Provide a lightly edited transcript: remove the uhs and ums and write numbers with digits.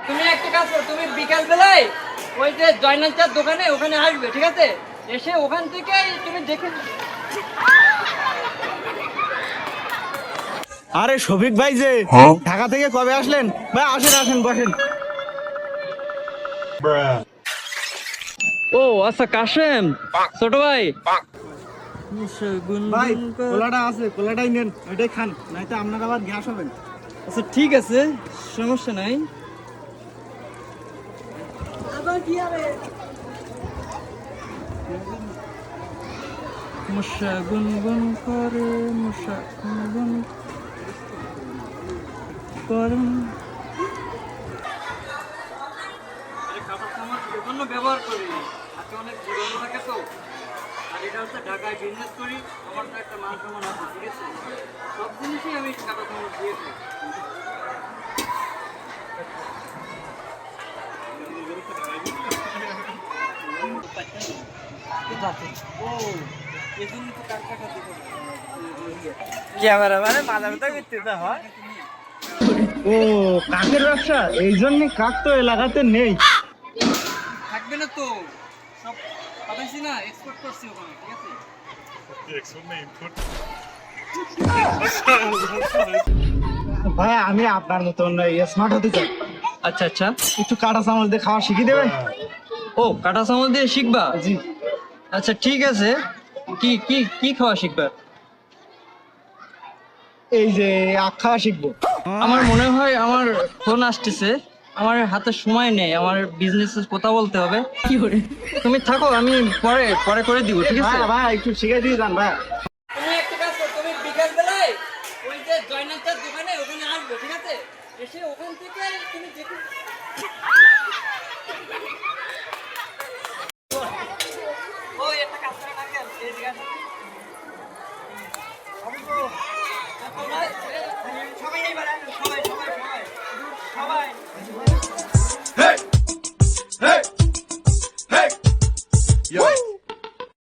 তুমি একটা কাজ করো, তুমি বিকাল বেলায় ওই যে জয়নাল চার দোকানে ওখানে আসবে, ঠিক আছে? এসে ওখান থেকে তুমি দেখে। আরে শফিক ভাই যে ঢাকা থেকে কবে আসলেন ভাই? আসেন আসেন বসেন। ও আচ্ছা, কাশেম ছোট ভাই। ভাই কোলাটা আছে, কোলাটাই নেন, ওইটাই খান, নয়তো আপনার আবার গ্যাস হবেন। আচ্ছা ঠিক আছে, সমস্যা নাই। মশা গুনগুন করে, মশা গুনগুন করে। এজন্য ব্যবহার করি, হাতে অনেক জীবাণু থাকে তো। আর এটা হচ্ছে ঢাকায় বিজনেস করি, আমার তো একটা মান সম্মান আছে, ঠিক আছে? সব জিনিসই আমি কাটা চামচ দিয়ে থাকি। ক্যামেরা মানে বাজারে তো বিক্রি হয়। ও কাকের ব্যবসা, এই জন্য কাক তো এলাকাতে নেই। থাকবে না তো, সব পাঠাইছি না, এক্সপোর্ট করছি ওখানে, ঠিক আছে? ভাই আমি আপনার মতন স্মার্ট হতে চাই। আচ্ছা আচ্ছা। একটু কাঁটা চামচ দিয়ে খাওয়া শিখিয়ে দেবেন? ও কাঁটা চামচ দিয়ে শিখবা? জি। আচ্ছা ঠিক আছে, কি কি কি খাওয়া শিখবা? এই যে আখ খাওয়া শিখবো। আমার মনে হয় আমার ফোন আসতেছে, আমার হাতে সময় নেই, আমার বিজনেসের কথা বলতে হবে। কি করে? তুমি থাকো, আমি পরে পরে করে দিব, ঠিক আছে? ভাই একটু শিখিয়ে দিয়ে যান ভাই।